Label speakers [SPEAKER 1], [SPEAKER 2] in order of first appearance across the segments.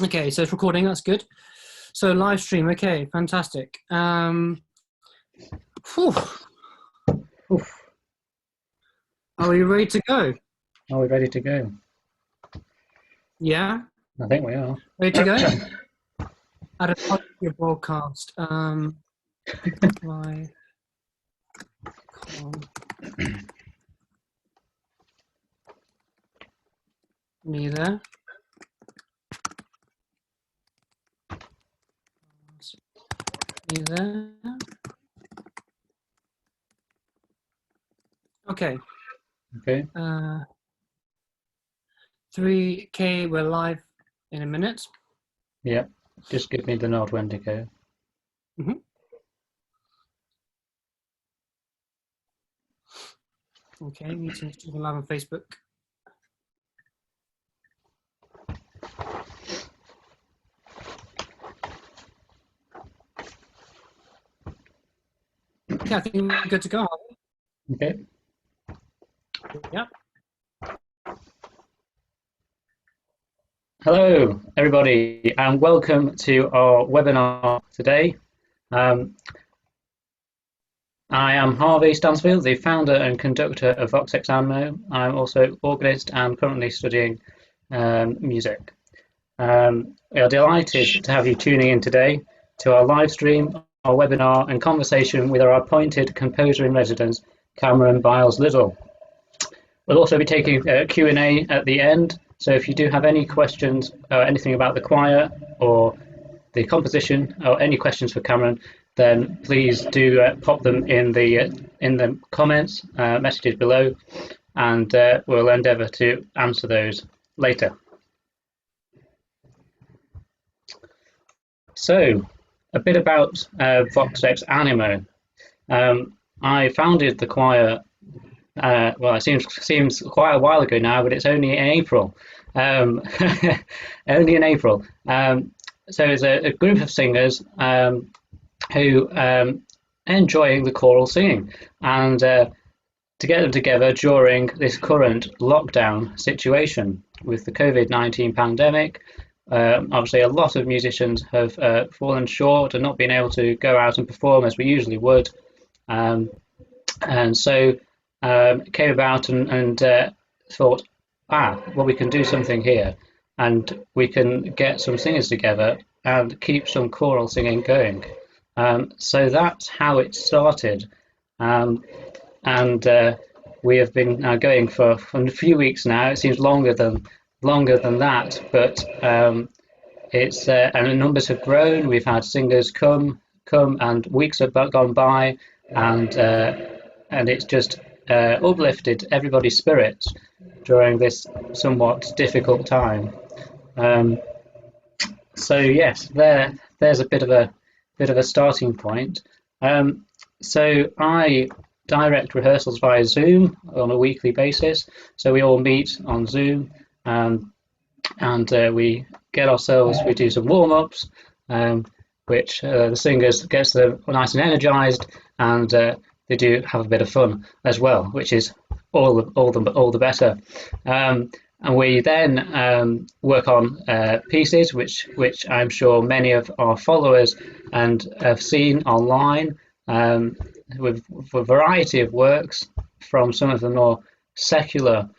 [SPEAKER 1] Okay, so it's recording. That's good. So live stream. Okay, fantastic. Whew.
[SPEAKER 2] Oof.
[SPEAKER 1] Are we ready to go?
[SPEAKER 2] Are we ready to go?
[SPEAKER 1] Yeah,
[SPEAKER 2] I think we are.
[SPEAKER 1] ready to go. Add a part to your broadcast. Amplify. Neither. Neither. Okay.
[SPEAKER 2] Okay.
[SPEAKER 1] 3K. We're live in a minute.
[SPEAKER 2] Yeah. Just give me the nod when to go.
[SPEAKER 1] Okay, meeting live on Facebook. Okay, I think we're good to go.
[SPEAKER 2] Okay.
[SPEAKER 1] Yeah.
[SPEAKER 2] Hello, everybody, and welcome to our webinar today. I am Harvey Stansfield, the founder and conductor of Vox Ex Animo. I'm also organist and currently studying music. We are delighted to have you tuning in today to our live stream, our webinar and conversation with our appointed composer in residence, Cameron Biles-Liddell. We'll also be taking a Q&A at the end, so if you do have any questions or anything about the choir or the composition or any questions for Cameron, then please do pop them in the comments, messages below, and we'll endeavour to answer those later. So, a bit about Vox Ex Animo. I founded the choir. Well, it seems quite a while ago now, but it's only in April. Only in April. So it's a group of singers who enjoying the choral singing, and to get them together during this current lockdown situation with the COVID-19 pandemic. Obviously, a lot of musicians have fallen short and not been able to go out and perform as we usually would, and so it came about and thought, well, we can do something here, and we can get some singers together and keep some choral singing going. So that's how it started, and we have been going for a few weeks now. It seems longer than that, but it's and the numbers have grown. We've had singers come, and weeks have gone by, and it's just uplifted everybody's spirits during this somewhat difficult time. So yes, there's a bit of a starting point. So I direct rehearsals via Zoom on a weekly basis. So we all meet on Zoom, and we we do some warm-ups, which the singers gets them nice and energized, and they do have a bit of fun as well, which is all the better. And we then work on pieces which I'm sure many of our followers and have seen online, with a variety of works, from some of the more secular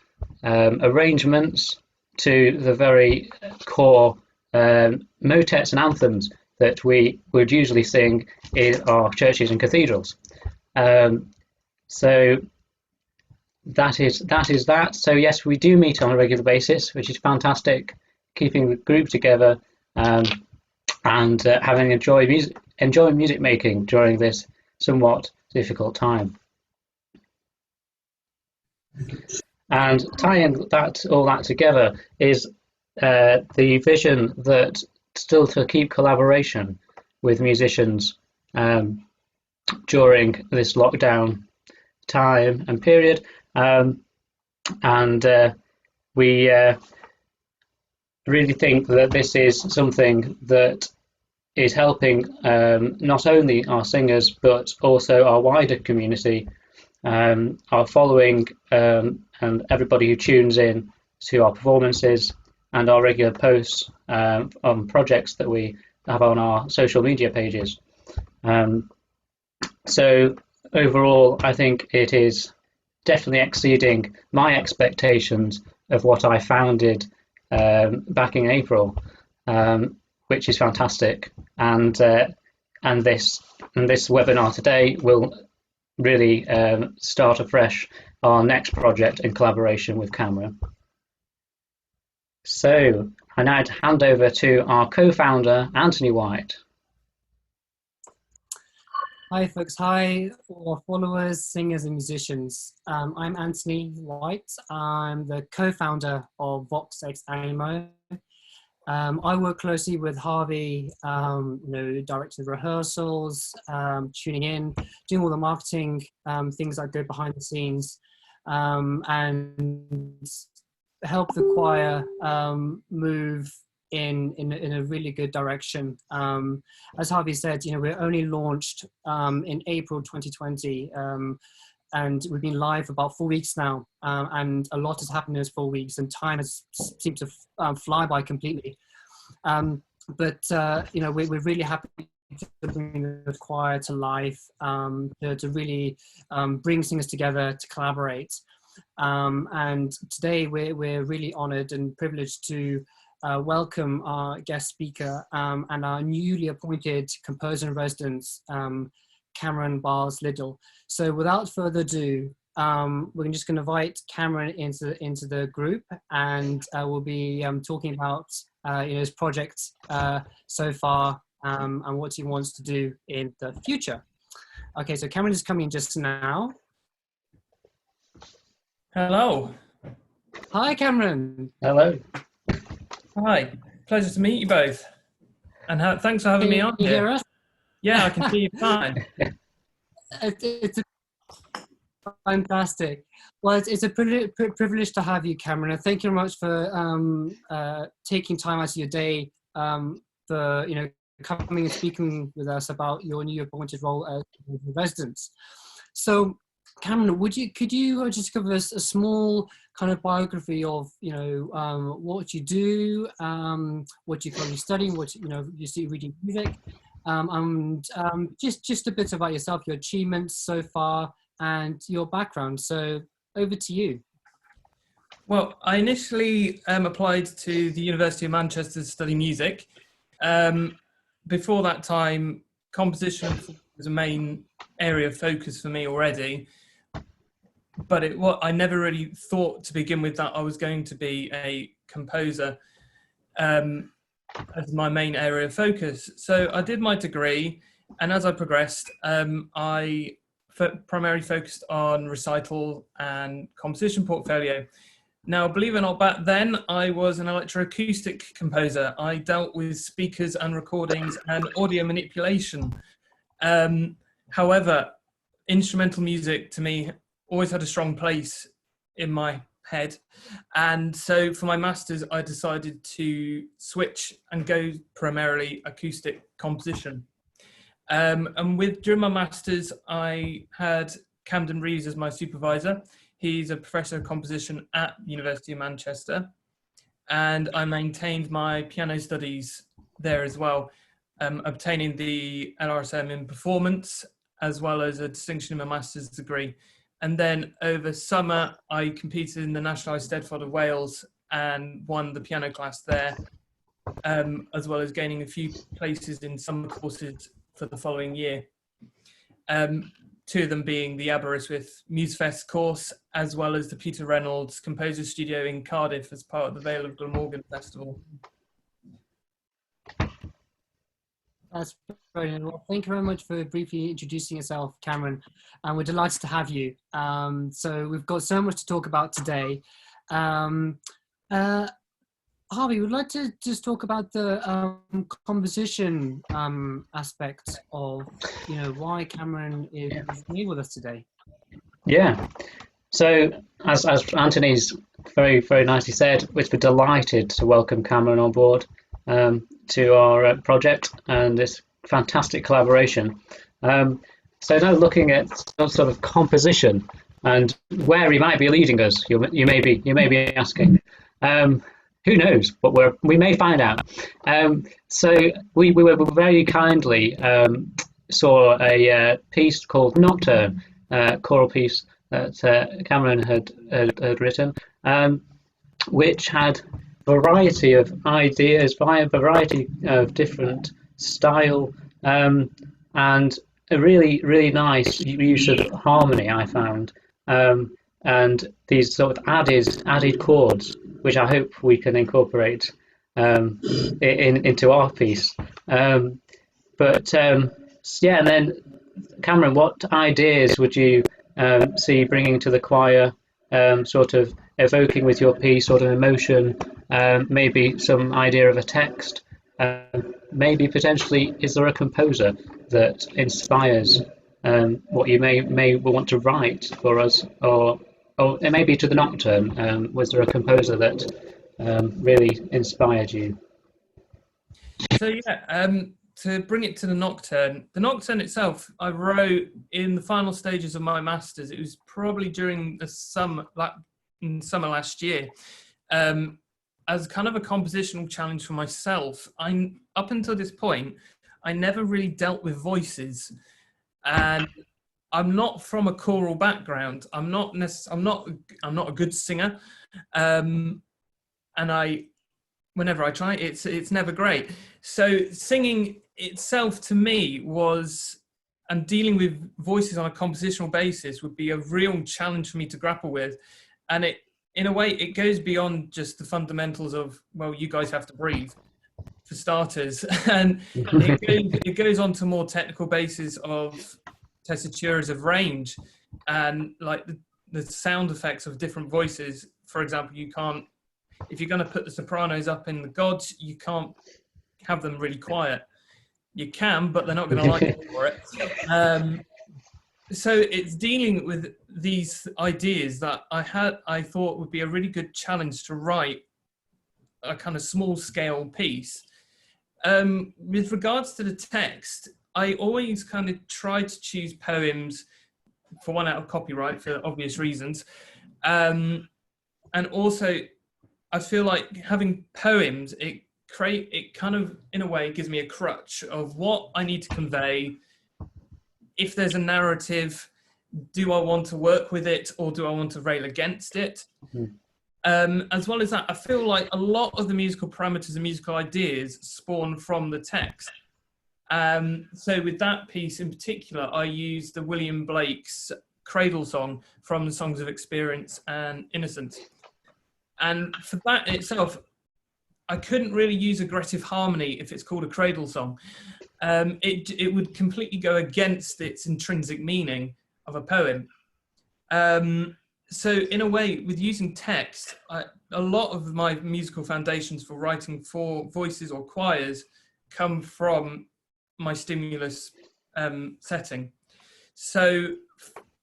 [SPEAKER 2] arrangements to the very core motets and anthems that we would usually sing in our churches and cathedrals. So that is that. So yes, we do meet on a regular basis, which is fantastic, keeping the group together, and enjoying music making during this somewhat difficult time. And tying all that together is the vision that still to keep collaboration with musicians during this lockdown time and period, and we really think that this is something that is helping not only our singers but also our wider community, our following, and everybody who tunes in to our performances, and our regular posts on projects that we have on our social media pages. So overall, I think it is definitely exceeding my expectations of what I founded back in April, which is fantastic. And this webinar today will really start afresh our next project in collaboration with Cameron. So I now hand over to our co-founder, Anthony White.
[SPEAKER 1] Hi folks, hi all followers, singers and musicians. I'm Anthony White. I'm the co-founder of Vox Ex Animo. I work closely with Harvey, directing the rehearsals, tuning in, doing all the marketing things that go behind the scenes, and help the choir move in a really good direction. As Harvey said, we're only launched in April 2020, and we've been live for about 4 weeks now, and a lot has happened in those 4 weeks, and time has seemed to fly by completely. We're really happy to bring the choir to life, to really bring singers together to collaborate. And today we're really honored and privileged to welcome our guest speaker and our newly appointed composer in residence, Cameron Biles-Liddell. So without further ado, we're just going to invite Cameron into the group, and we'll be talking about his project so far and what he wants to do in the future. Okay, so Cameron is coming in just now.
[SPEAKER 3] Hello.
[SPEAKER 1] Hi, Cameron.
[SPEAKER 2] Hello.
[SPEAKER 3] Hi. Pleasure to meet you both. And thanks for having me on
[SPEAKER 1] Can you hear us?
[SPEAKER 3] Yeah, I can see you fine.
[SPEAKER 1] It's fantastic. Well, it's a privilege to have you, Cameron. And thank you very much for taking time out of your day for coming and speaking with us about your new appointed role as residents. So, Cameron, could you just give us a small kind of biography of what you do, what you're currently studying, what you see reading music, and just a bit about yourself, your achievements so far, and your background. So over to you.
[SPEAKER 3] Well, I initially applied to the University of Manchester to study music. Before that time, composition was a main area of focus for me already. But I never really thought to begin with that I was going to be a composer as my main area of focus. So I did my degree, and as I progressed, I primarily focused on recital and composition portfolio. Now, believe it or not, back then I was an electroacoustic composer. I dealt with speakers and recordings and audio manipulation. However, instrumental music to me always had a strong place in my head. And so for my master's, I decided to switch and go primarily acoustic composition. During my master's, I had Camden Reeves as my supervisor. He's a professor of composition at the University of Manchester. And I maintained my piano studies there as well, obtaining the LRSM in performance, as well as a distinction in my master's degree. And then over summer, I competed in the National Eisteddfod of Wales and won the piano class there, as well as gaining a few places in summer courses for the following year. Two of them being the Aberystwyth Musefest course, as well as the Peter Reynolds Composer Studio in Cardiff as part of the Vale of Glamorgan Festival.
[SPEAKER 1] That's brilliant. Well, thank you very much for briefly introducing yourself, Cameron, and we're delighted to have you. So we've got so much to talk about today. Harvey, would like to just talk about the composition aspect of, why Cameron is here with us today.
[SPEAKER 2] Yeah. So as Anthony's very, very nicely said, we're delighted to welcome Cameron on board to our project and this fantastic collaboration. So now looking at some sort of composition and where he might be leading us, you may be asking. Who knows? But we may find out. So we were very kindly saw a piece called Nocturne, choral piece that Cameron had written, which had variety of ideas, a variety of different style, and a really nice use of harmony, I found, and these sort of added chords, which I hope we can incorporate into our piece. Yeah, and then Cameron, what ideas would you see bringing to the choir, sort of evoking with your piece, sort of emotion, maybe some idea of a text, maybe potentially, is there a composer that inspires what you may want to write for us, or maybe to the Nocturne? Was there a composer that really inspired you?
[SPEAKER 3] So yeah, to bring it to the Nocturne itself, I wrote in the final stages of my masters. It was probably during the summer, in summer last year, as kind of a compositional challenge for myself. Up until this point, I never really dealt with voices, and I'm not from a choral background. I'm not a good singer, and whenever I try, it's never great. So singing itself to me and dealing with voices on a compositional basis would be a real challenge for me to grapple with. And in a way, it goes beyond just the fundamentals of, well, you guys have to breathe, for starters. And it goes on to more technical basis of tessituras of range, and like the sound effects of different voices. For example, if you're going to put the sopranos up in the gods, you can't have them really quiet. You can, but they're not going to like you for it. So it's dealing with these ideas that I thought would be a really good challenge to write a kind of small scale piece. With regards to the text, I always kind of try to choose poems, for one, out of copyright for obvious reasons, and also I feel like having poems, it kind of, in a way, gives me a crutch of what I need to convey. If there's a narrative, do I want to work with it, or do I want to rail against it? As well as that, I feel like a lot of the musical parameters and musical ideas spawn from the text. So with that piece in particular, I used the William Blake's Cradle Song from the Songs of Experience and Innocence. And for that in itself, I couldn't really use aggressive harmony if it's called a cradle song. It would completely go against its intrinsic meaning of a poem. So in a way, with using text, a lot of my musical foundations for writing for voices or choirs come from my stimulus setting. So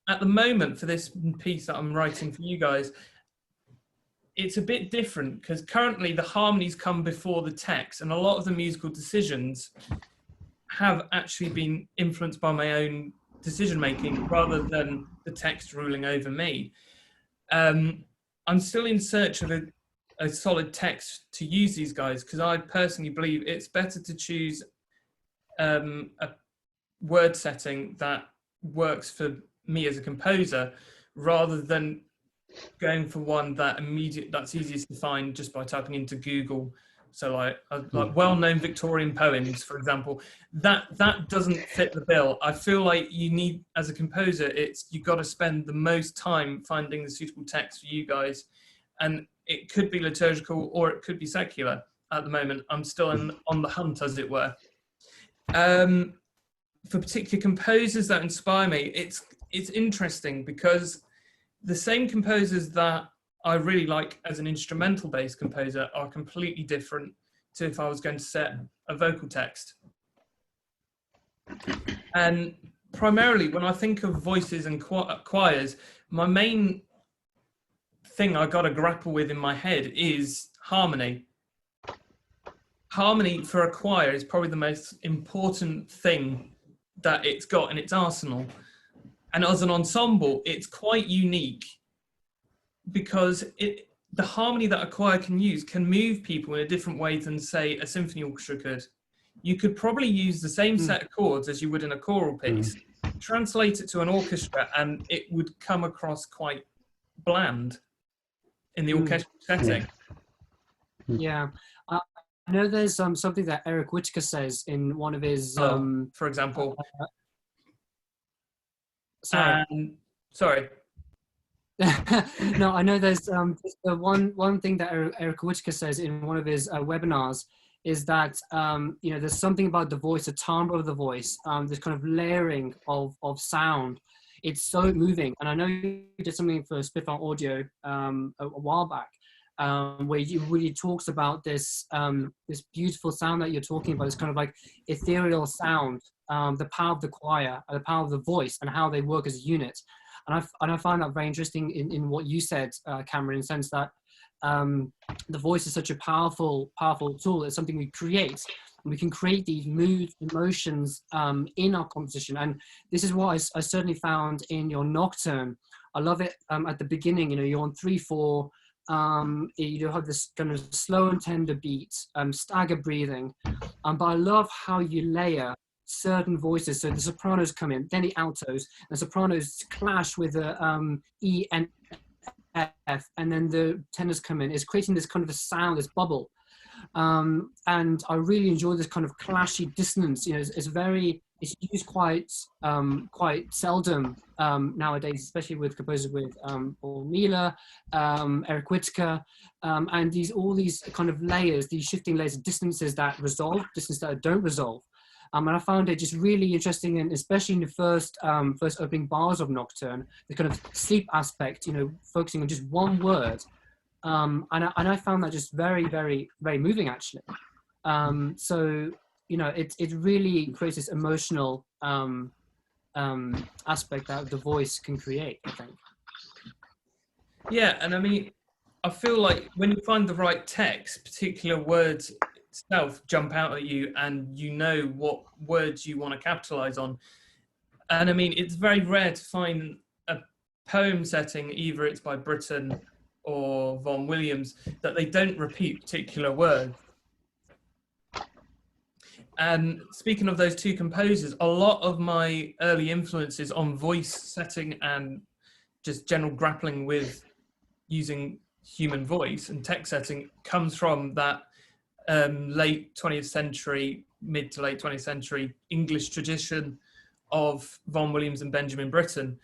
[SPEAKER 3] at the moment, for this piece that I'm writing for you guys, it's a bit different, because currently the harmonies come before the text, and a lot of the musical decisions have actually been influenced by my own decision making rather than the text ruling over me. I'm still in search of a solid text to use these guys, because I personally believe it's better to choose a word setting that works for me as a composer, rather than going for one that's easiest to find just by typing into Google. So like well-known Victorian poems, for example, that doesn't fit the bill. I feel like you need, as a composer, you've got to spend the most time finding the suitable text for you guys, and it could be liturgical or it could be secular. At the moment, I'm still on the hunt, as it were. For particular composers that inspire me, it's interesting, because the same composers that I really like as an instrumental-based composer are completely different to if I was going to set a vocal text. And primarily, when I think of voices and choirs, my main thing I got to grapple with in my head is harmony. Harmony for a choir is probably the most important thing that it's got in its arsenal. And as an ensemble, it's quite unique, because the harmony that a choir can use can move people in a different way than, say, a symphony orchestra could. You could probably use the same set of chords as you would in a choral piece, translate it to an orchestra, and it would come across quite bland in the orchestral setting.
[SPEAKER 1] Yeah. I know there's something that Eric Whitaker says in one of his...
[SPEAKER 3] for example.
[SPEAKER 1] Sorry.
[SPEAKER 3] Sorry.
[SPEAKER 1] No, I know there's one thing that Eric Whitaker says in one of his webinars is that there's something about the voice, the timbre of the voice, this kind of layering of sound. It's so moving. And I know you did something for Spitfire Audio a while back, where you really talks about this this beautiful sound that you're talking about, this kind of like ethereal sound, the power of the choir, the power of the voice, and how they work as a unit. And I find that very interesting in what you said, Cameron, in the sense that the voice is such a powerful tool. It's something we create, and we can create these moods, emotions in our composition. And this is what I certainly found in your nocturne. I love it at the beginning. You're on 3/4. You have this kind of slow and tender beat, stagger breathing. But I love how you layer certain voices. So the sopranos come in, then the altos, and sopranos clash with the E and F, and then the tenors come in. It's creating this kind of a sound, this bubble. And I really enjoy this kind of clashy dissonance. It's used quite seldom nowadays, especially with composers with Paul Miller, Eric Whitaker, and all these kind of layers, these shifting layers of dissonances that resolve, dissonances that don't resolve. And I found it just really interesting, and especially in the first opening bars of Nocturne, the kind of sleep aspect, focusing on just one word. And I found that just very, very, very moving, actually. So, it really creates this emotional aspect that the voice can create, I think.
[SPEAKER 3] Yeah, and I mean, I feel like when you find the right text, particular words itself jump out at you, and you know what words you want to capitalize on. And I mean, it's very rare to find a poem setting, either it's by Britten or Vaughan Williams, that they don't repeat particular words. And speaking of those two composers, a lot of my early influences on voice setting and just general grappling with using human voice and text setting comes from that late 20th century, mid to late 20th century English tradition of Vaughan Williams and Benjamin Britten.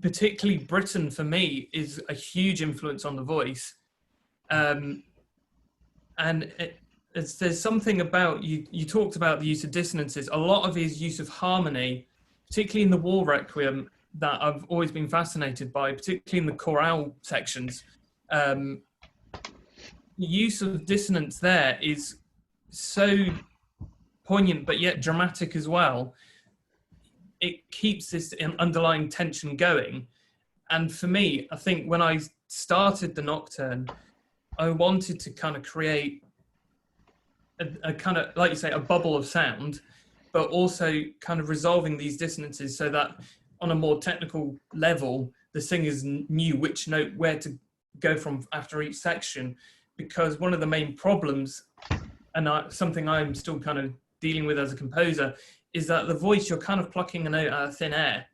[SPEAKER 3] Particularly Britten, for me, is a huge influence on the voice. And there's something about, you talked about the use of dissonances, a lot of his use of harmony, particularly in the War Requiem, that I've always been fascinated by, particularly in the chorale sections. The use of dissonance there is so poignant, but yet dramatic as well. It keeps this underlying tension going. And for me, I think when I started the Nocturne, I wanted to kind of create a kind of, like you say, a bubble of sound, but also kind of resolving these dissonances so that on a more technical level, the singers knew which note, where to go from after each section. Because one of the main problems, and something I'm still kind of dealing with as a composer, is that the voice, you're kind of plucking a note out of thin air.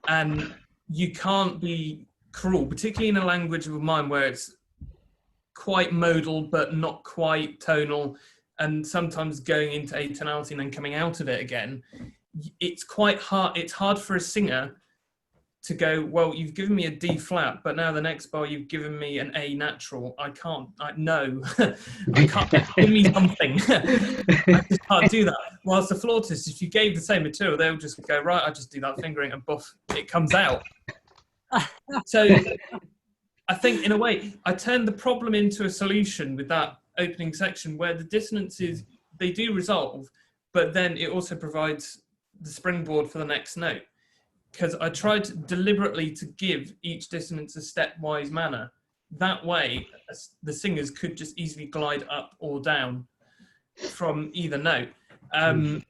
[SPEAKER 3] And you can't be cruel, particularly in a language of mine where it's quite modal, but not quite tonal, and sometimes going into atonality and then coming out of it again. It's quite hard. It's hard for a singer to go, well, you've given me a D flat, but now the next bar you've given me an A natural. I can't, no, I can't, give me something. I just can't do that. Whilst the flautist, if you gave the same material, they'll just go, right, I just do that fingering and buff, it comes out. So I think in a way, I turned the problem into a solution with that opening section where the dissonances, they do resolve, but then it also provides the springboard for the next note. Because I tried deliberately to give each dissonance a stepwise manner. That way, the singers could just easily glide up or down from either note. And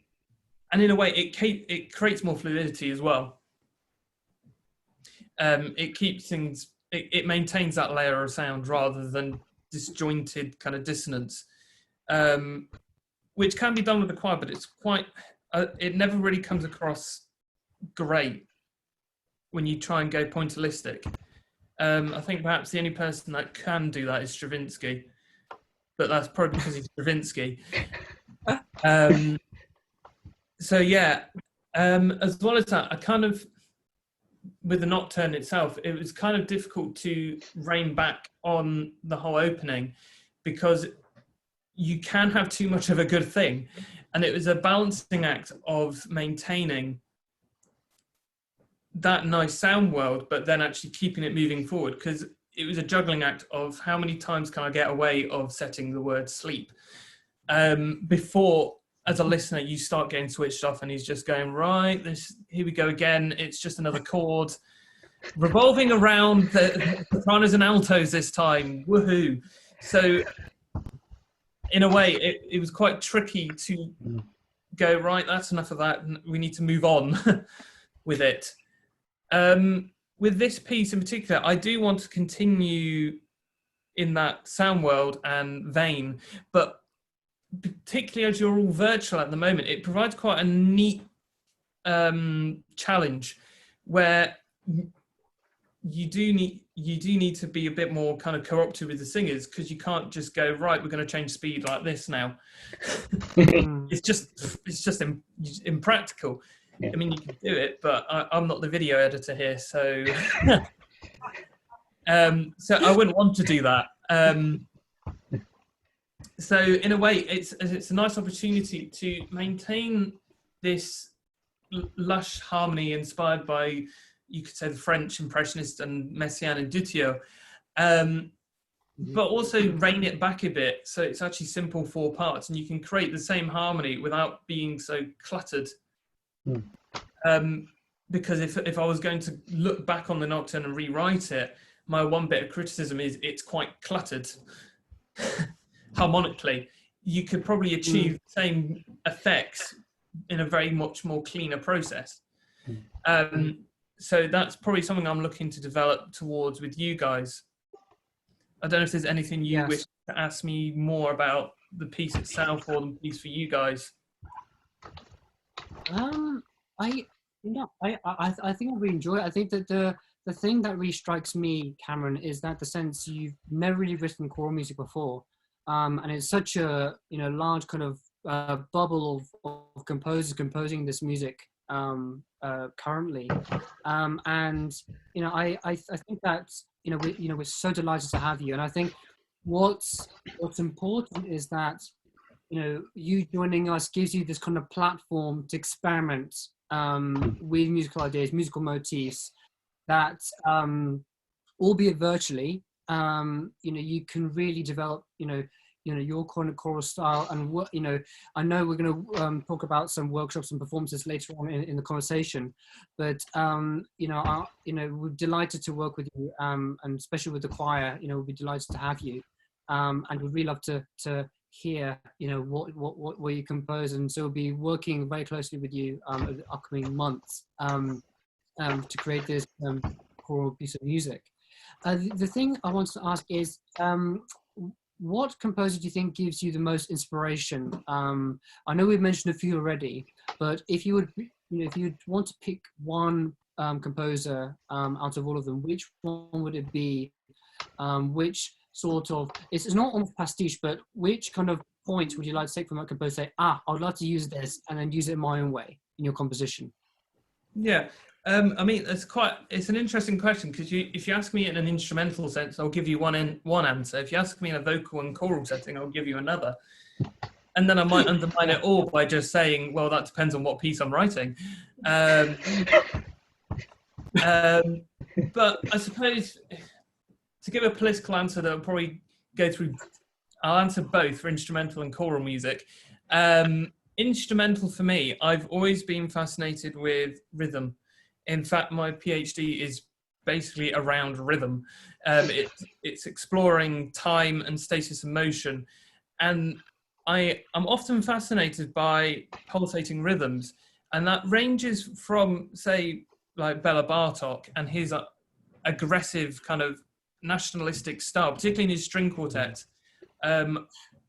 [SPEAKER 3] in a way, it creates more fluidity as well. It keeps things it maintains that layer of sound rather than disjointed kind of dissonance, which can be done with the choir, but it's quite, it never really comes across great when you try and go pointillistic. I think perhaps the only person that can do that is Stravinsky, but that's probably because he's Stravinsky. So yeah, as well as that, I kind of, with the nocturne itself, it was kind of difficult to rein back on the whole opening because you can have too much of a good thing. And it was a balancing act of maintaining that nice sound world, but then actually keeping it moving forward, because it was a juggling act of how many times can I get away of setting the word sleep before, as a listener, you start getting switched off and he's just going, right, here we go again. It's just another chord revolving around the sopranos and altos this time. Woohoo. So in a way, it was quite tricky to go, right, that's enough of that. We need to move on with it. With this piece in particular, I do want to continue in that sound world and vein, but particularly as you're all virtual at the moment, it provides quite a neat challenge where you do need to be a bit more kind of cooperative with the singers, because you can't just go, right, we're going to change speed like this now. It's just impractical. Yeah. I mean, you can do it, but I'm not the video editor here, so so I wouldn't want to do that. So in a way, it's a nice opportunity to maintain this lush harmony inspired by, you could say, the French Impressionist and Messiaen and Dutilleux, but also rein it back a bit so it's actually simple 4 parts, and you can create the same harmony without being so cluttered. Because if I was going to look back on the nocturne and rewrite it, my one bit of criticism is it's quite cluttered. Harmonically, you could probably achieve the same effects in a very much more cleaner process. So that's probably something I'm looking to develop towards with you guys. I don't know if there's anything you wish to ask me more about the piece itself or the piece for you guys.
[SPEAKER 1] I think I really enjoy it. I think that the thing that really strikes me, Cameron, is that the sense you've never really written choral music before, and it's such a large kind of bubble of composers composing this music currently, and I think that we're so delighted to have you, and I think what's important is that you joining us gives you this kind of platform to experiment with musical ideas, musical motifs that, albeit virtually, you can really develop, your kind of choral style. And what, I know we're going to talk about some workshops and performances later on in the conversation, but we're delighted to work with you, and especially with the choir. We'll be delighted to have you, and we'd really love to hear what you compose, and so we'll be working very closely with you over the upcoming months to create this choral piece of music. The thing I want to ask is, what composer do you think gives you the most inspiration? I know we've mentioned a few already, but if you would want to pick one composer out of all of them, which one would it be? Which sort of, it's not almost pastiche, but which kind of point would you like to take from that composer, say, I would like to use this, and then use it my own way in your composition?
[SPEAKER 3] Yeah, I mean, it's an interesting question, because if you ask me in an instrumental sense, I'll give you one answer. If you ask me in a vocal and choral setting, I'll give you another. And then I might undermine it all by just saying, well, that depends on what piece I'm writing. But I suppose, to give a political answer that will probably go through, I'll answer both for instrumental and choral music. Instrumental for me, I've always been fascinated with rhythm. In fact, my PhD is basically around rhythm. It's exploring time and status of motion. And I'm often fascinated by pulsating rhythms. And that ranges from, say, like Bela Bartok and his aggressive kind of nationalistic style, particularly in his string quartet,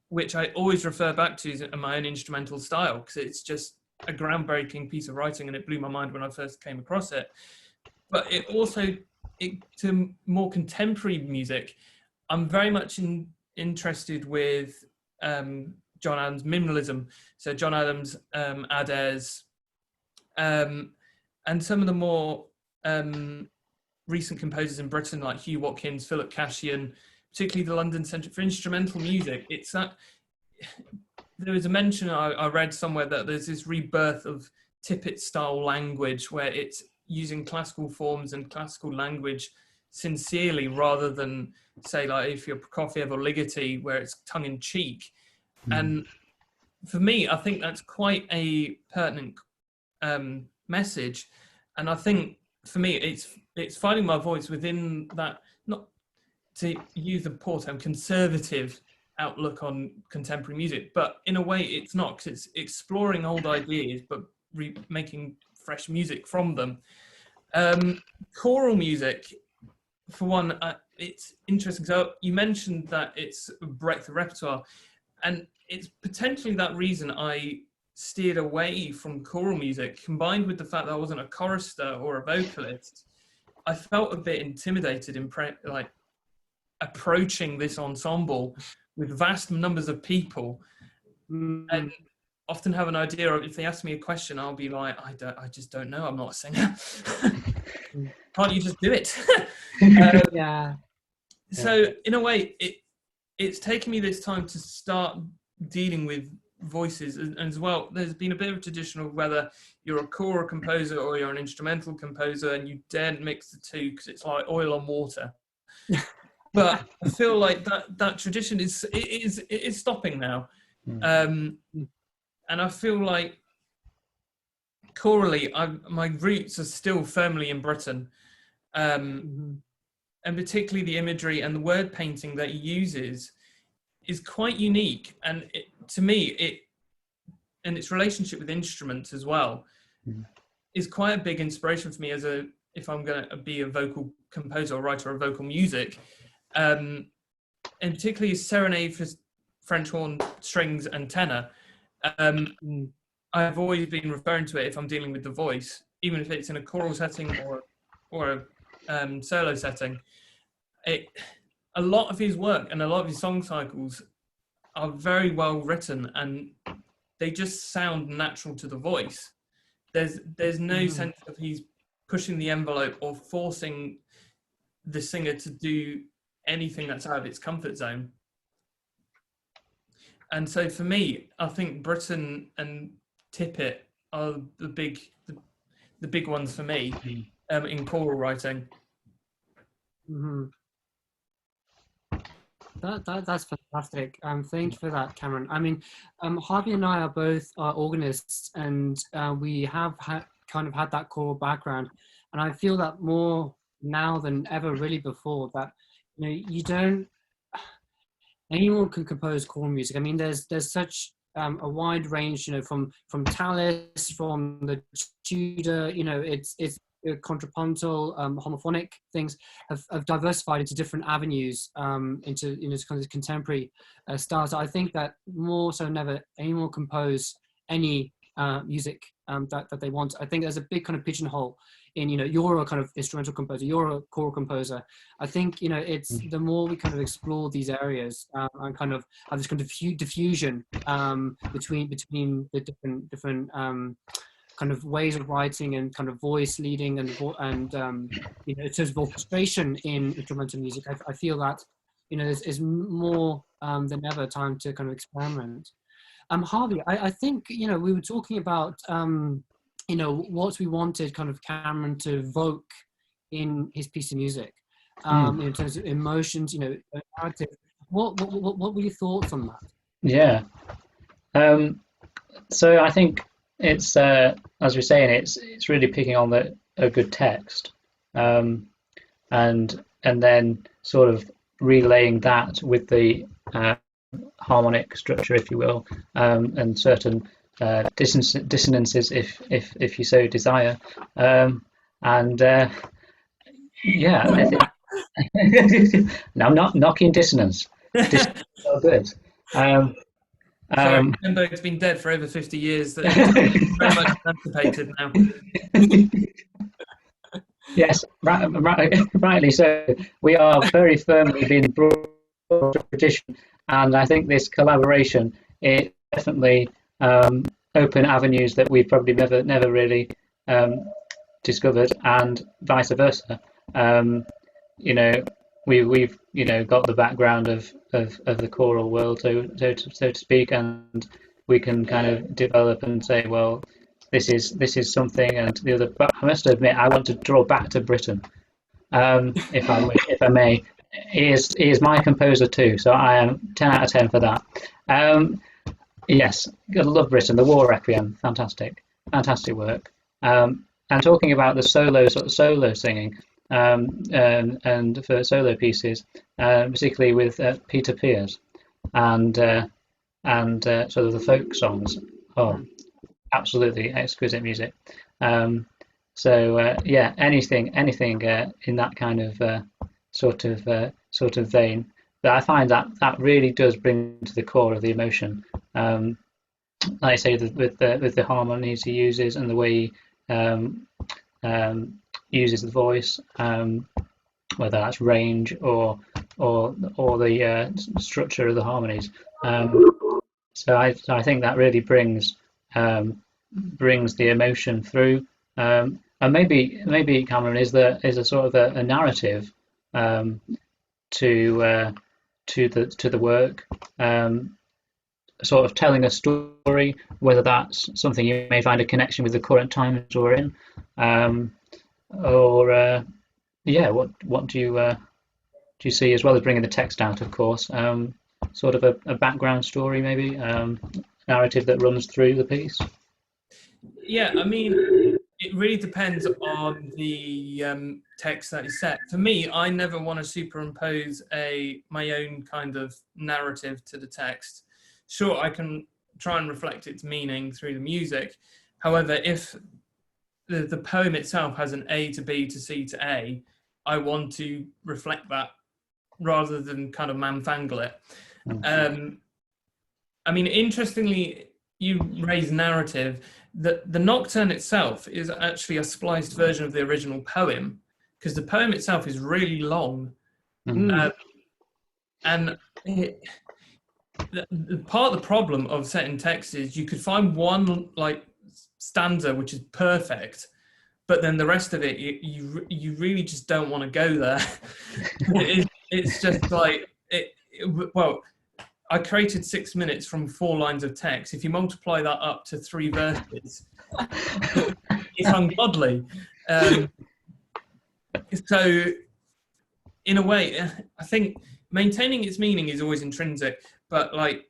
[SPEAKER 3] which I always refer back to as my own instrumental style, because it's just a groundbreaking piece of writing, and it blew my mind when I first came across it. But it also, to more contemporary music, I'm very much interested with John Adams' minimalism. So John Adams, Adairs, and some of the more recent composers in Britain, like Hugh Watkins, Philip Cashian, particularly the London Centre for Instrumental Music. It's that there was a mention I read somewhere that there's this rebirth of Tippett-style language, where it's using classical forms and classical language sincerely, rather than, say, like if you're Prokofiev or Ligeti, where it's tongue-in-cheek. And for me, I think that's quite a pertinent message. And I think for me, it's finding my voice within that, not to use the poor term, conservative outlook on contemporary music, but in a way it's not, because it's exploring old ideas but making fresh music from them. Choral music, for one, it's interesting. So you mentioned that it's a breadth of repertoire, and it's potentially that reason I steered away from choral music, combined with the fact that I wasn't a chorister or a vocalist. I felt a bit intimidated in approaching this ensemble with vast numbers of people, and often have an idea of, if they ask me a question, I'll be like, I just don't know. I'm not a singer. Can't you just do it?
[SPEAKER 1] Yeah.
[SPEAKER 3] So in a way, it's taken me this time to start dealing with voices, and as well, there's been a bit of a tradition of whether you're a choral composer or you're an instrumental composer, and you daren't mix the two because it's like oil on water. But I feel like that tradition is stopping now, and I feel like chorally, my roots are still firmly in Britain, and particularly the imagery and the word painting that he uses is quite unique. And to me, and its relationship with instruments as well, is quite a big inspiration for me if I'm going to be a vocal composer or writer of vocal music. And particularly Serenade for French horn, strings and tenor. I've always been referring to it if I'm dealing with the voice, even if it's in a choral setting or a solo setting. A lot of his work and a lot of his song cycles are very well written, and they just sound natural to the voice. There's no sense of he's pushing the envelope or forcing the singer to do anything that's out of its comfort zone. And so for me, I think Britain and Tippett are the big ones for me in choral writing.
[SPEAKER 1] That's fantastic. Thank you for that, Cameron. I mean, Harvey and I are both organists, and we have kind of had that choral background, and I feel that more now than ever, really, before that. Anyone can compose choral music. I mean, there's such a wide range, from Tallis, from the Tudor, it's contrapuntal, homophonic things have diversified into different avenues, into kind of contemporary styles. I think that more so than ever, anyone can compose any music that they want. I think there's a big kind of pigeonhole in, you're a kind of instrumental composer, you're a choral composer. I think, it's the more we kind of explore these areas and kind of have this kind of diffusion between the different kind of ways of writing and kind of voice leading and in terms of orchestration in instrumental music. I feel that, there's more than ever time to kind of experiment. Harvey, I think, we were talking about, what we wanted kind of Cameron to evoke in his piece of music, in terms of emotions, narrative. What were your thoughts on that?
[SPEAKER 2] Yeah. So I think it's, as we're saying, it's really picking on a good text, and then sort of relaying that with the harmonic structure, if you will, and certain dissonances, if you so desire, and Yeah, no, I'm not knocking dissonance. Dissonance is so good. Um,
[SPEAKER 3] Sorry,
[SPEAKER 2] um,
[SPEAKER 3] Limbo's been dead for over 50 years. That it's very much emancipated now.
[SPEAKER 2] yes, rightly so. We are very firmly being brought to tradition, and I think this collaboration it definitely open avenues that we've probably never really um, discovered, and vice versa. Um, you know, we've got the background of the choral world, so to speak, and we can kind of develop and say, well, this is something, and the other. But I must admit, I want to draw back to Britain, if I may. He is my composer too, so I am 10 out of 10 for that. Um, yes, I love Britain. The War Requiem, fantastic work. And talking about the solo singing, and for solo pieces, particularly with Peter Pears and sort of the folk songs. Oh, absolutely exquisite music. Um, so yeah, anything in that kind of sort of vein. But I find that really does bring to the core of the emotion. Like I say, with the harmonies he uses and the way he um, uses the voice, whether that's range or the structure of the harmonies. So I think that really brings the emotion through. And maybe Cameron is a sort of a narrative um, to the work, sort of telling a story, whether that's something you may find a connection with the current times we're in, or yeah, what do you see, as well as bringing the text out, of course, sort of a background story, maybe narrative that runs through the piece.
[SPEAKER 3] Yeah, I mean, it really depends on the text that is set. For me, I never want to superimpose my own kind of narrative to the text. Sure, I can try and reflect its meaning through the music. However, if the poem itself has an A to B to C to A, I want to reflect that rather than kind of manfangle it. I mean, interestingly, you raise narrative. The Nocturne itself is actually a spliced version of the original poem, because the poem itself is really long. And part of the problem of setting text is you could find one like stanza which is perfect, but then the rest of it you really just don't want to go there. It's just like well, I created 6 minutes from 4 lines of text. If you multiply that up to 3 verses, it's ungodly. So in a way, I think maintaining its meaning is always intrinsic, but like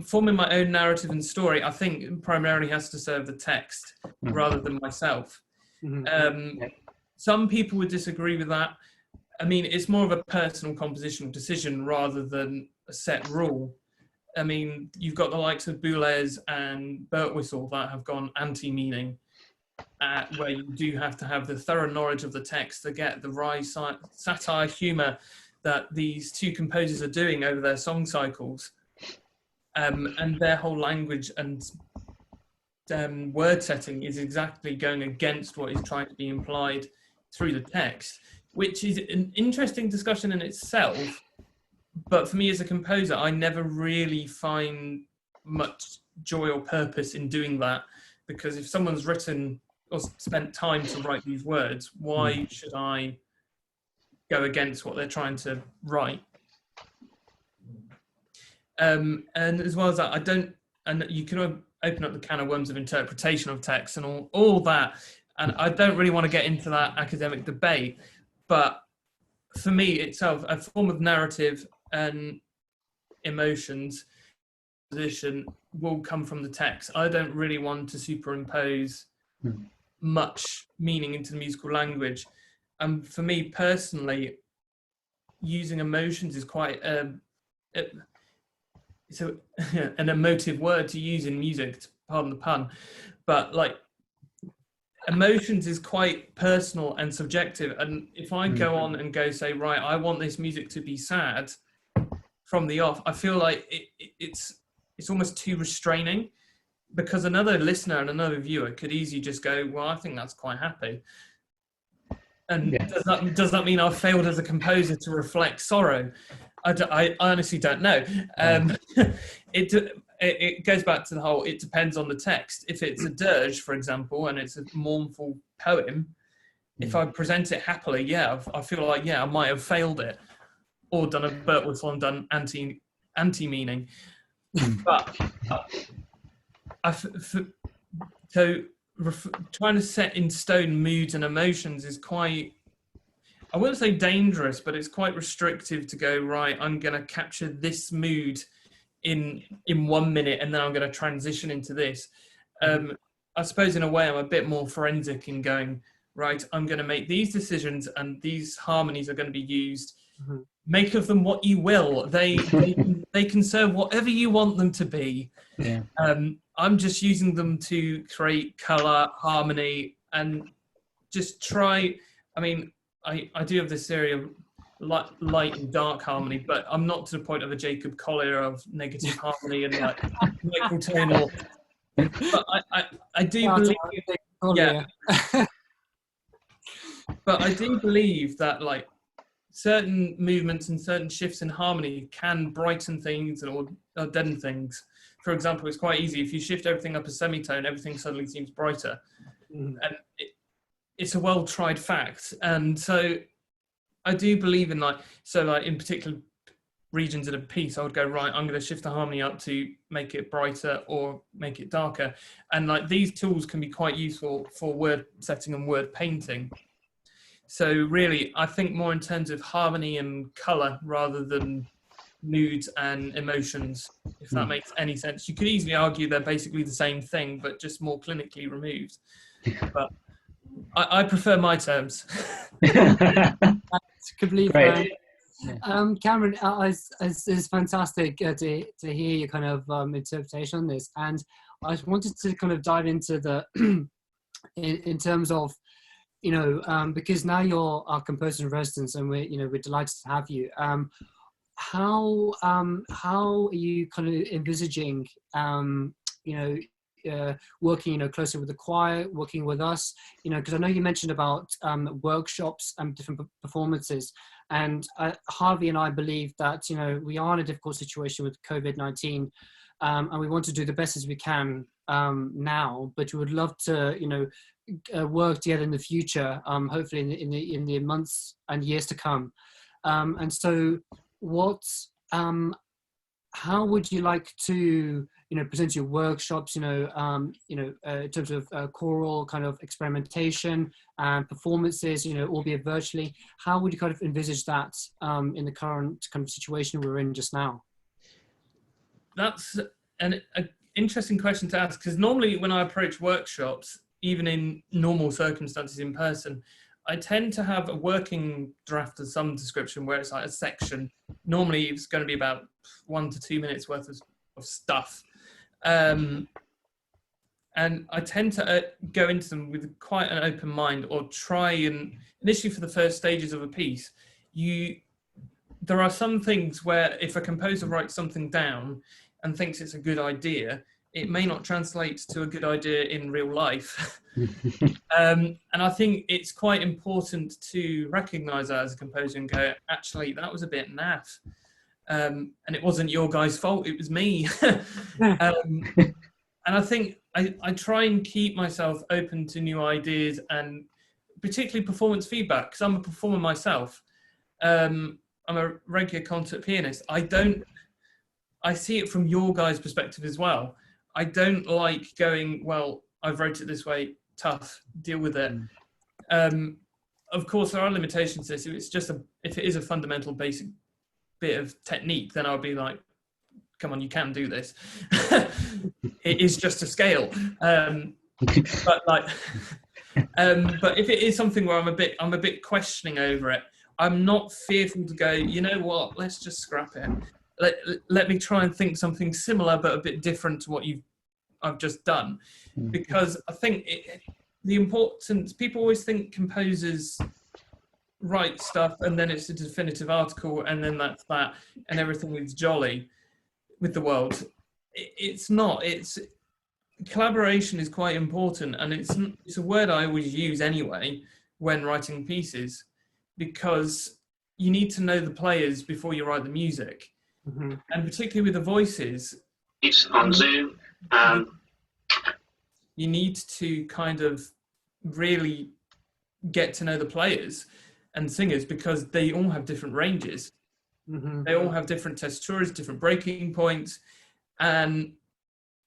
[SPEAKER 3] forming my own narrative and story, I think primarily has to serve the text rather than myself. Some people would disagree with that. I mean, it's more of a personal compositional decision rather than a set rule. I mean, you've got the likes of Boulez and Birtwistle that have gone anti-meaning, where you do have to have the thorough knowledge of the text to get the wry satire, humour that these two composers are doing over their song cycles, and their whole language and word setting is exactly going against what is trying to be implied through the text, which is an interesting discussion in itself. But for me as a composer, I never really find much joy or purpose in doing that, because if someone's written or spent time to write these words, why should I go against what they're trying to write? And as well as that, I don't, and you can open up the can of worms of interpretation of text and all that, and I don't really want to get into that academic debate, but for me itself, a form of narrative and emotions position will come from the text. I don't really want to superimpose much meaning into the musical language. And for me personally, using emotions is quite so an emotive word to use in music, pardon the pun, but like emotions is quite personal and subjective. And if I go on and go say, right, I want this music to be sad from the off, I feel like it's almost too restraining, because another listener and another viewer could easily just go, well, I think that's quite happy. And does that mean I've failed as a composer to reflect sorrow? I honestly don't know. It goes back to the whole, it depends on the text. If it's a dirge, for example, and it's a mournful poem, if I present it happily, yeah, I feel like, yeah, I might have failed it, or done a Burt whistle and done anti-meaning. But trying to set in stone moods and emotions is quite, I wouldn't say dangerous, but it's quite restrictive to go, right, I'm going to capture this mood in 1 minute, and then I'm going to transition into this. I suppose in a way I'm a bit more forensic in going, right, I'm going to make these decisions and these harmonies are going to be used. Make of them what you will. They can serve whatever you want them to be.
[SPEAKER 2] Yeah.
[SPEAKER 3] I'm just using them to create colour, harmony, and just try. I mean, I do have this theory of light and dark harmony, but I'm not to the point of a Jacob Collier of negative harmony and like microtonal. But I do believe, yeah. But I do believe that like certain movements and certain shifts in harmony can brighten things or deaden things. For example, it's quite easy. If you shift everything up a semitone, everything suddenly seems brighter. And it's a well-tried fact. And so I do believe in in particular regions of a piece, I would go, right, I'm going to shift the harmony up to make it brighter or make it darker. And like these tools can be quite useful for word setting and word painting. So really, I think more in terms of harmony and colour rather than moods and emotions, if that makes any sense. You could easily argue they're basically the same thing, but just more clinically removed. But I prefer my terms.
[SPEAKER 1] Completely
[SPEAKER 2] Great.
[SPEAKER 1] Cameron, it's fantastic to hear your kind of interpretation on this, and I wanted to kind of dive into the in terms of, you know, because now you're our composer in residence, and we're delighted to have you. How are you kind of envisaging, working, closely with the choir, working with us, because I know you mentioned about workshops and different performances, and Harvey and I believe that, we are in a difficult situation with COVID-19, and we want to do the best as we can now, but we would love to, work together in the future, hopefully in the months and years to come. And so how would you like to, present your workshops, in terms of choral kind of experimentation and performances, albeit virtually? How would you kind of envisage that in the current kind of situation we're in just now?
[SPEAKER 3] That's an interesting question to ask, because normally when I approach workshops, even in normal circumstances in person, I tend to have a working draft of some description where it's like a section. Normally it's going to be about 1 to 2 minutes worth of stuff. And I tend to go into them with quite an open mind, or try and, initially for the first stages of a piece, there are some things where if a composer writes something down and thinks it's a good idea, it may not translate to a good idea in real life. And I think it's quite important to recognise that as a composer and go, actually, that was a bit naff. And it wasn't your guy's fault, it was me. And I think I try and keep myself open to new ideas, and particularly performance feedback, because I'm a performer myself. I'm a regular concert pianist. I see it from your guys' perspective as well. I don't like going, well, I've wrote it this way, tough, deal with it. Of course, there are limitations to this. If it is a fundamental basic bit of technique, then I'll be like, come on, you can do this. It is just a scale. But if it is something where I'm a bit questioning over it, I'm not fearful to go, you know what, let's just scrap it. Let me try and think something similar but a bit different to what I've just done, because I think the importance, people always think composers write stuff and then it's a definitive article and then that's that and everything is jolly with the world. It's not. It's collaboration is quite important, and it's a word I always use anyway when writing pieces, because you need to know the players before you write the music.
[SPEAKER 1] Mm-hmm.
[SPEAKER 3] And particularly with the voices,
[SPEAKER 2] It's on Zoom.
[SPEAKER 3] You need to kind of really get to know the players and singers, because they all have different ranges.
[SPEAKER 1] Mm-hmm.
[SPEAKER 3] They all have different textures, different breaking points, and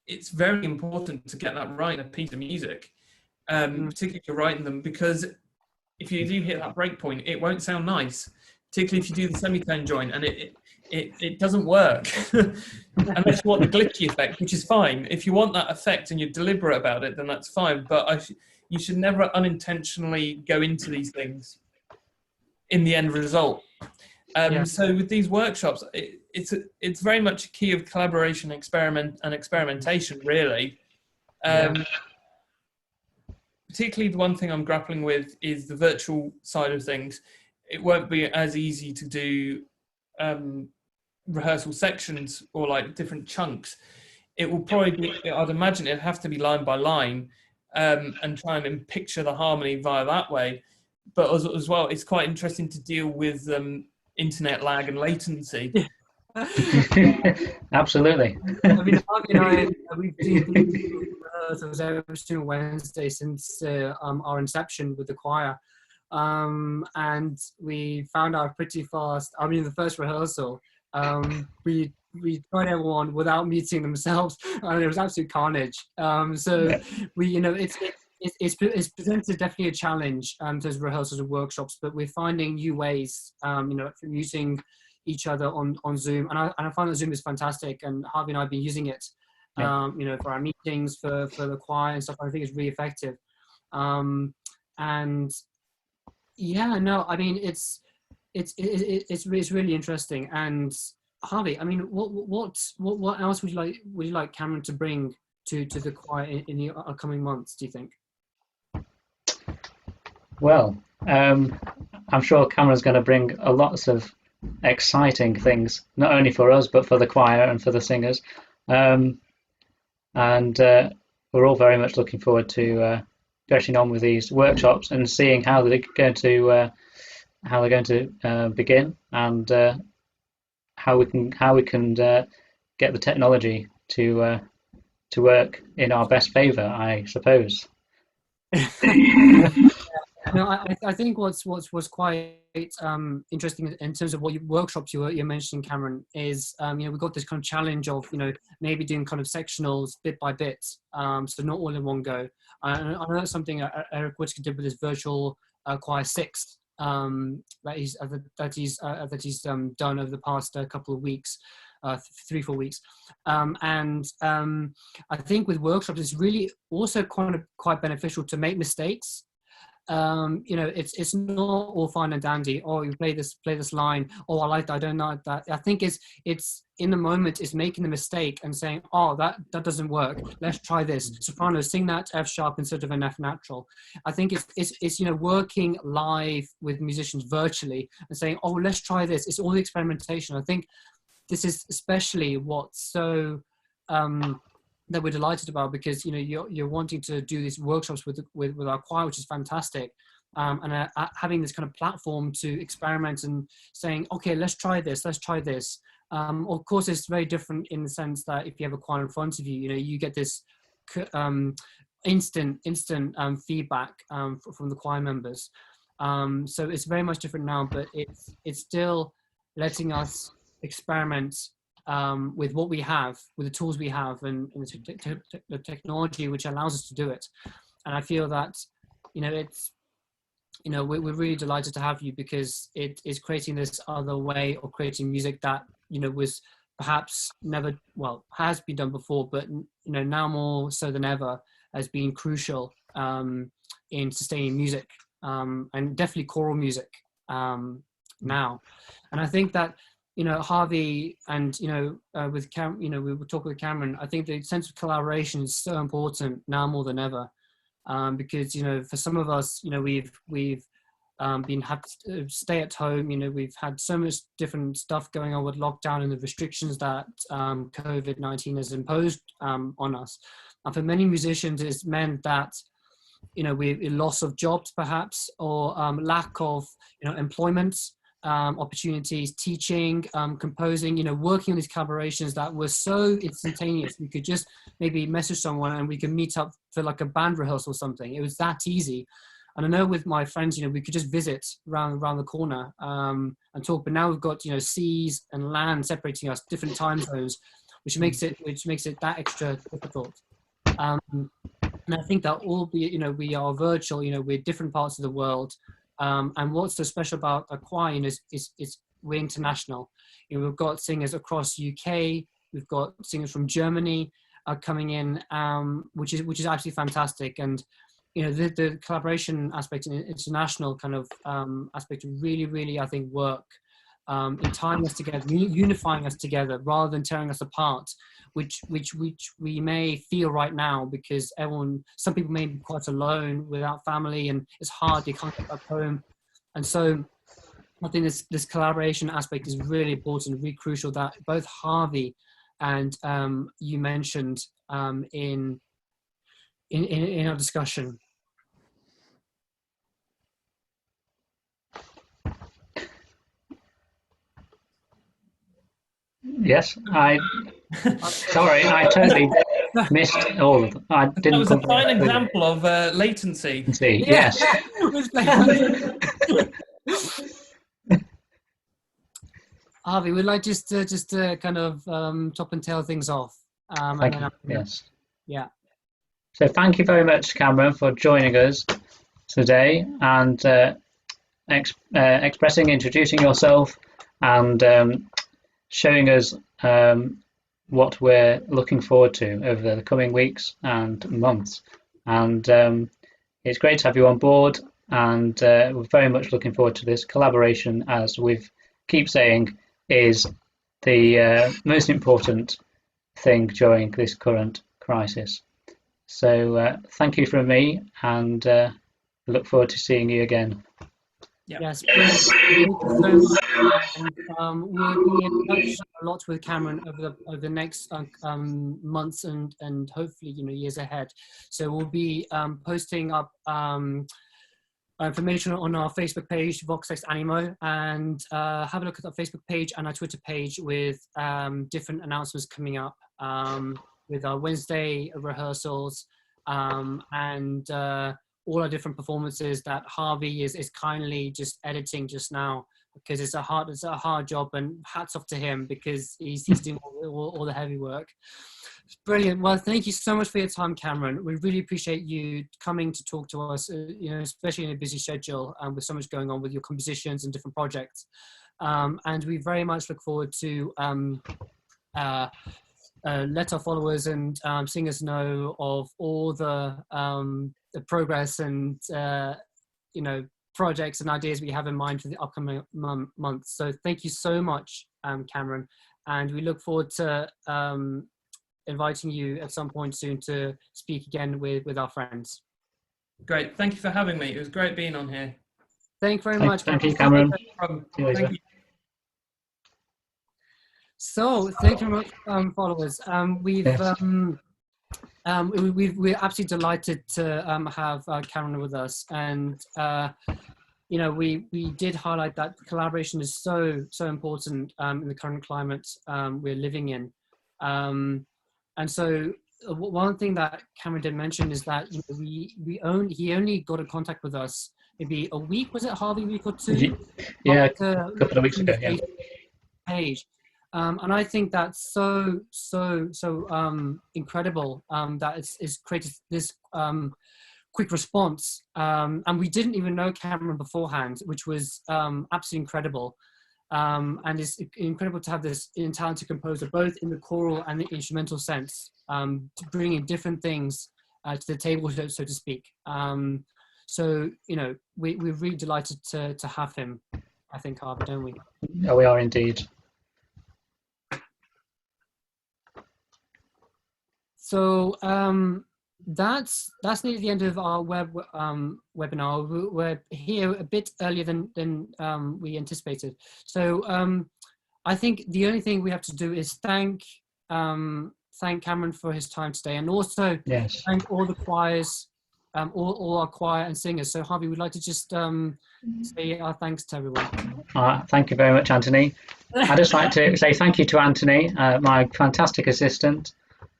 [SPEAKER 3] it's very important to get that right in a piece of music, particularly if you're writing them, because if you do hit that break point, it won't sound nice, particularly if you do the semitone joint, and it doesn't work unless you want the glitchy effect, which is fine. If you want that effect and you're deliberate about it, then that's fine, but you should never unintentionally go into these things in the end result. So with these workshops, it's very much a key of collaboration, experimentation, really. Particularly the one thing I'm grappling with is the virtual side of things. It won't be as easy to do rehearsal sections or like different chunks. It will probably be, I'd imagine it'd have to be line by line, and try and picture the harmony via that way. But as well, it's quite interesting to deal with internet lag and latency.
[SPEAKER 2] Absolutely.
[SPEAKER 1] I mean, Harvey and I, we've been rehearsals every single Wednesday since our inception with the choir. And we found out pretty fast, I mean, the first rehearsal, we tried everyone without meeting themselves, and it was absolute carnage. We, you know, it's presented definitely a challenge to rehearsals and workshops, but we're finding new ways, you know, from using each other on Zoom, and I find that Zoom is fantastic, and Harvey and I have been using it, you know, for our meetings, for the choir and stuff. I think it's really effective, and yeah, no, I mean it's really interesting. And Harvey, I mean, what else would you like Cameron to bring to the choir in the upcoming months, do you think?
[SPEAKER 2] Well, I'm sure Cameron's going to bring lots of exciting things, not only for us but for the choir and for the singers, and we're all very much looking forward to getting on with these workshops and seeing how they're going to begin, and how we can get the technology to work in our best favour, I suppose.
[SPEAKER 1] No, I think what's quite interesting in terms of what workshops you're mentioning, Cameron, is you know, we've got this kind of challenge of, you know, maybe doing kind of sectionals bit by bit, so not all in one go. I know that's something Eric Whitaker did with his virtual choir sixth that he's done over the past couple of weeks. 3-4 weeks, and I think with workshops it's really also quite beneficial to make mistakes. You know, it's not all fine and dandy. Oh, you play this line. Oh, I like that. I don't like that. I think it's in the moment is making the mistake and saying, oh, that doesn't work. Let's try this. Soprano, sing that F sharp instead of an F natural. I think it's you know, working live with musicians virtually and saying, oh, let's try this. It's all the experimentation. I think this is especially what's so that we're delighted about, because, you know, you're wanting to do these workshops with our choir, which is fantastic, and having this kind of platform to experiment and saying, okay, let's try this. Of course, it's very different in the sense that if you have a choir in front of you, you know, you get this instant feedback from the choir members. So it's very much different now, but it's still letting us experiment with what we have, with the tools we have, and the technology which allows us to do it. And I feel that, you know, it's, you know, we're really delighted to have you, because it is creating this other way of creating music that, you know, was perhaps never, well, has been done before, but, you know, now more so than ever has been crucial in sustaining music, and definitely choral music now. And I think that, you know, Harvey and, you know, with Cam, you know, we were talking with Cameron, I think the sense of collaboration is so important now more than ever. because, you know, for some of us, you know, we've been had to stay at home. You know, we've had so much different stuff going on with lockdown and the restrictions that COVID-19 has imposed on us. And for many musicians, it's meant that, you know, we loss of jobs perhaps, or lack of, you know, employment opportunities, teaching, composing, you know, working on these collaborations that were so instantaneous. We could just maybe message someone and we could meet up for like a band rehearsal or something. It was that easy. And I know with my friends, you know, we could just visit around the corner and talk. But now we've got, you know, seas and land separating us, different time zones, which makes it that extra difficult. And I think that albeit, you know, we are virtual, you know, we're different parts of the world. And what's so special about a choir, you know, is we're international. You know, we've got singers across UK, we've got singers from Germany coming in, which is absolutely fantastic. And you know, the collaboration aspect and international kind of aspect really, I think, work in tying us together, unifying us together rather than tearing us apart, which we may feel right now because some people may be quite alone without family and it's hard, they can't get back home. And so I think this collaboration aspect is really important, really crucial, that both Harvey and you mentioned in our discussion.
[SPEAKER 2] Yes, sorry, I totally missed all of them. I didn't.
[SPEAKER 3] That was a fine example of latency.
[SPEAKER 2] Yes.
[SPEAKER 1] Harvey, we'd like just to kind of top and tail things off.
[SPEAKER 2] Thank you. Yes.
[SPEAKER 1] Yeah.
[SPEAKER 2] So thank you very much, Cameron, for joining us today and introducing yourself and showing us what we're looking forward to over the coming weeks and months. And it's great to have you on board, and we're very much looking forward to this collaboration, as we've keep saying is the most important thing during this current crisis. So thank you from me, and look forward to seeing you again.
[SPEAKER 1] Yep. Yes, we'll be in touch a lot with Cameron over the next months and hopefully, you know, years ahead. So we'll be posting up information on our Facebook page, Vox Ex Animo, and have a look at our Facebook page and our Twitter page with different announcements coming up with our Wednesday rehearsals and all our different performances that Harvey is kindly just editing just now, because it's a hard job, and hats off to him because he's doing all the heavy work. Brilliant. Well, thank you so much for your time, Cameron. We really appreciate you coming to talk to us, you know, especially in a busy schedule with so much going on with your compositions and different projects. And we very much look forward to let our followers and singers know of all the progress and you know, projects and ideas we have in mind for the upcoming months. So thank you so much, Cameron, and we look forward to inviting you at some point soon to speak again with our friends.
[SPEAKER 3] Great, thank you for having me. It was great being on here.
[SPEAKER 1] Thank you very much.
[SPEAKER 2] Thank you, Cameron.
[SPEAKER 3] Thank you.
[SPEAKER 1] So thank you very much, followers. We're absolutely delighted to have Cameron with us, and you know, we did highlight that collaboration is so important in the current climate we're living in, and so one thing that Cameron did mention is that, you know, he only got in contact with us maybe a week, was it, Harvey, a week or two?
[SPEAKER 2] Yeah, a couple of weeks ago. Yeah.
[SPEAKER 1] Page. And I think that's so incredible that it's created this quick response. And we didn't even know Cameron beforehand, which was absolutely incredible. And it's incredible to have this talented composer, both in the choral and the instrumental sense, bringing different things to the table, so to speak. So, you know, we're really delighted to have him, I think, Harvey, don't we?
[SPEAKER 2] Yeah, we are indeed.
[SPEAKER 1] So That's near the end of our webinar. We're here a bit earlier than we anticipated. So I think the only thing we have to do is thank Cameron for his time today, and also
[SPEAKER 2] Yes.
[SPEAKER 1] thank all the choirs, all our choir and singers. So Harvey, we'd like to just say our thanks to everyone.
[SPEAKER 2] Thank you very much, Anthony. I'd just like to say thank you to Anthony, my fantastic assistant.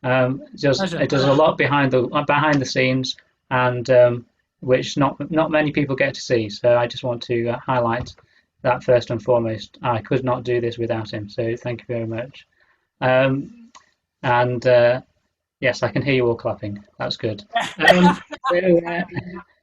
[SPEAKER 2] It does a lot behind the scenes, and which not many people get to see. So I just want to highlight that first and foremost. I could not do this without him. So thank you very much. Yes, I can hear you all clapping. That's good. Now,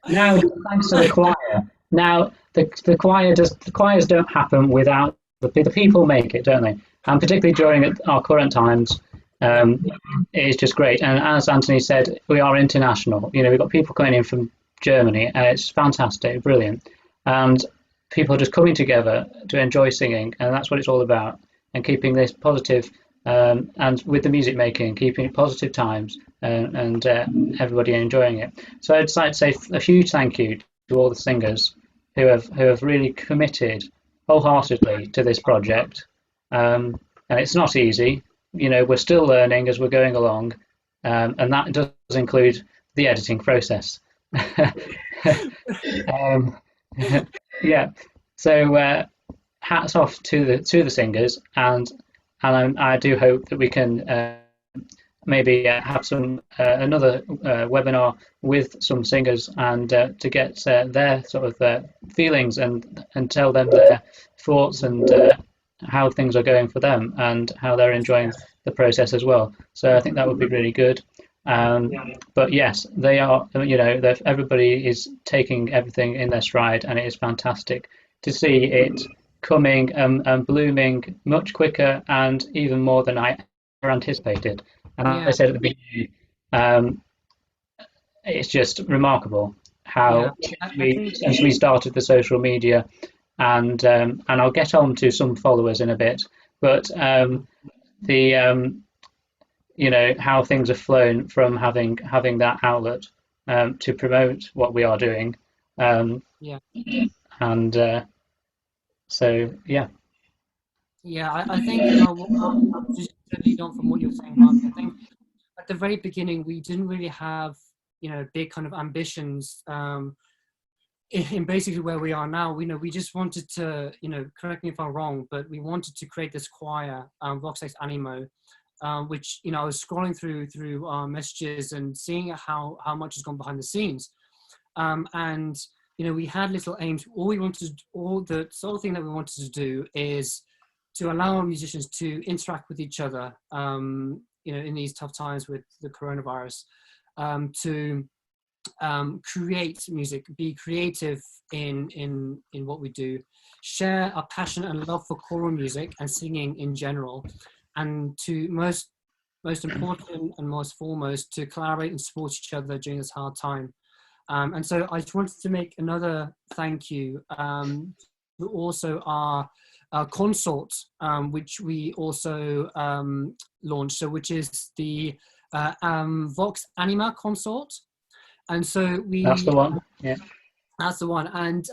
[SPEAKER 2] thanks to the choir. Now, the choirs don't happen without the people make it, don't they? And particularly during our current times, it's just great. And as Anthony said, we are international. We've got people coming in from Germany, and it's fantastic, brilliant. And people are just coming together to enjoy singing, and that's what it's all about. And keeping this positive, and with the music making, keeping it positive times, and everybody enjoying it. So I'd like to say a huge thank you to all the singers who have really committed wholeheartedly to this project. And it's not easy. We're still learning as we're going along, and that does include the editing process. Yeah. So hats off to the singers, and I do hope that we can maybe have some another webinar with some singers, and to get their sort of feelings and tell them their thoughts and how things are going for them and how they're enjoying the process as well. So I think that would be really good. But yes, they are. Everybody is taking everything in their stride, and it is fantastic to see it coming and blooming much quicker and even more than I ever anticipated. And I said at the beginning, it's just remarkable how since we started the social media, and I'll get on to some followers in a bit, but how things have flown from having that outlet to promote what we are doing. So yeah.
[SPEAKER 1] Yeah, I think just to lead on from what you're saying, Harvey, I think at the very beginning we didn't really have big kind of ambitions in basically where we are now. We just wanted to, correct me if I'm wrong, but we wanted to create this choir, Vox Ex Animo, which I was scrolling through our messages and seeing how much has gone behind the scenes, and we had little aims. The sole thing that we wanted to do is to allow our musicians to interact with each other, in these tough times with the coronavirus, to create music, be creative in what we do, share a passion and love for choral music and singing in general, and to most important and most foremost, to collaborate and support each other during this hard time. And so I just wanted to make another thank you to also our consort, which we also launched, so which is the Vox Anima consort. And so
[SPEAKER 2] that's the one. Yeah,
[SPEAKER 1] that's the one. And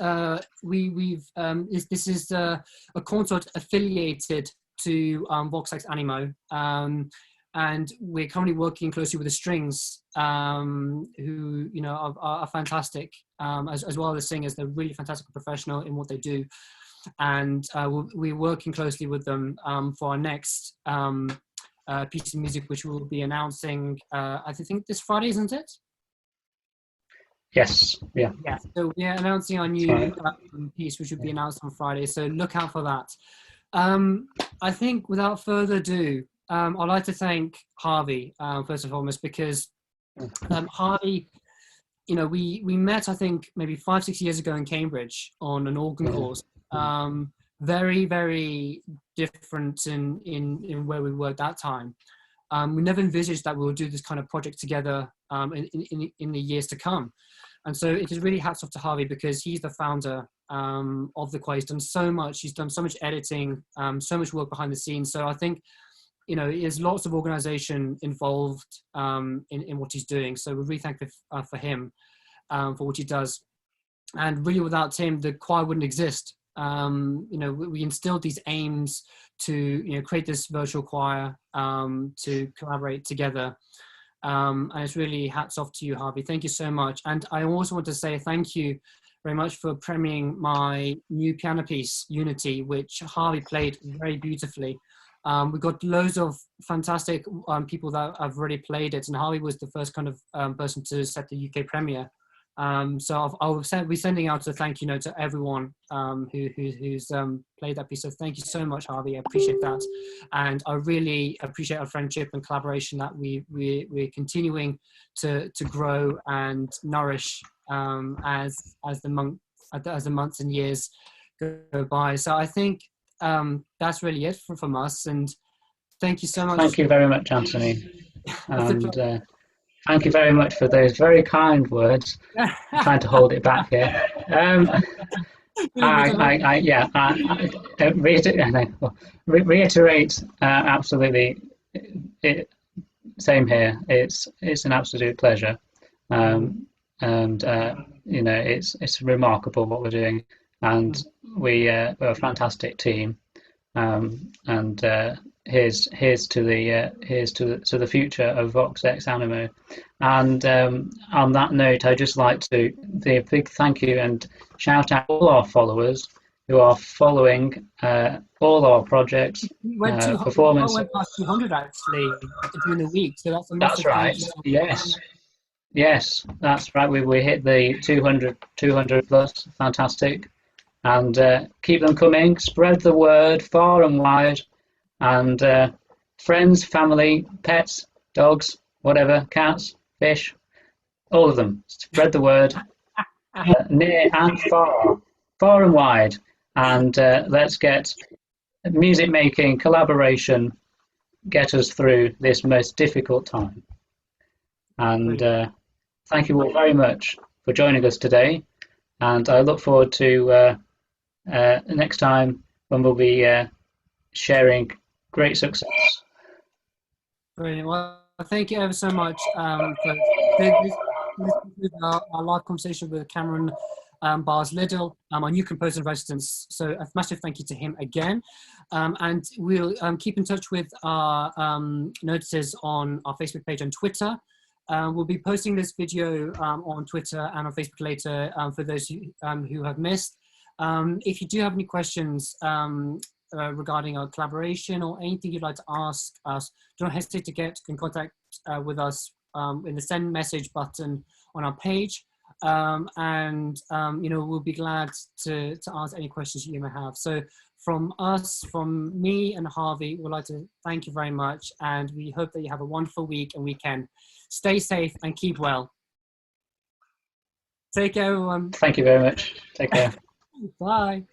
[SPEAKER 1] this is a consort affiliated to Vox Ex Animo, and we're currently working closely with the strings, who are fantastic, as well as the singers. They're really fantastic and professional in what they do, and we're working closely with them for our next piece of music, which we'll be announcing. I think this Friday, isn't it?
[SPEAKER 2] Yes. Yeah.
[SPEAKER 1] Yeah. So we're announcing our new piece, which will be announced on Friday. So look out for that. I think without further ado, I'd like to thank Harvey first and foremost, because Harvey, we met I think maybe 5-6 years ago in Cambridge on an organ course. Very, very different in where we were at that time. We never envisaged that we would do this kind of project together in the years to come. And so it is really hats off to Harvey, because he's the founder of the choir. He's done so much. He's done so much editing, so much work behind the scenes. So I think there's lots of organisation involved in what he's doing. So we're really thankful for him for what he does. And really, without him, the choir wouldn't exist. We instilled these aims to create this virtual choir to collaborate together. And it's really hats off to you, Harvey. Thank you so much. And I also want to say thank you very much for premiering my new piano piece, Unity, which Harvey played very beautifully. We've got loads of fantastic people that have already played it, and Harvey was the first kind of person to set the UK premiere. So I'll be sending out a thank you note to everyone who's played that piece. So thank you so much, Harvey. I appreciate that, and I really appreciate our friendship and collaboration that we're continuing to grow and nourish as the months and years go by. So I think that's really it from us. And thank you so much.
[SPEAKER 2] Thank you very much, Anthony. And thank you very much for those very kind words. I'm trying to hold it back here. Reiterate absolutely. Same here. It's an absolute pleasure, it's remarkable what we're doing, and we're a fantastic team. Here's to the future of Vox Ex Animo. And on that note, I'd just like to do a big thank you and shout out all our followers who are following all our projects, performance.
[SPEAKER 1] Went past 200 actually during the week, so that's a
[SPEAKER 2] That's
[SPEAKER 1] massive
[SPEAKER 2] right. Yes, that's right. We hit the 200 plus. Fantastic. And keep them coming. Spread the word far and wide. And friends, family, pets, dogs, whatever, cats, fish, all of them. Spread the word near and far and wide. And let's get music making, collaboration, get us through this most difficult time. And thank you all very much for joining us today. And I look forward to next time when we'll be sharing great success.
[SPEAKER 1] Brilliant. Well, thank you ever so much for this our live conversation with Cameron Biles-Liddell, our new composer in residence. So a massive thank you to him again. And we'll keep in touch with our notices on our Facebook page and Twitter. We'll be posting this video on Twitter and on Facebook later for those who have missed. If you do have any questions regarding our collaboration or anything you'd like to ask us, don't hesitate to get in contact with us in the send message button on our page. We'll be glad to answer any questions you may have. So from us, from me and Harvey, we'd like to thank you very much, and we hope that you have a wonderful week and weekend. Stay safe and keep well. Take care, everyone.
[SPEAKER 2] Thank you very much. Take care.
[SPEAKER 1] Bye.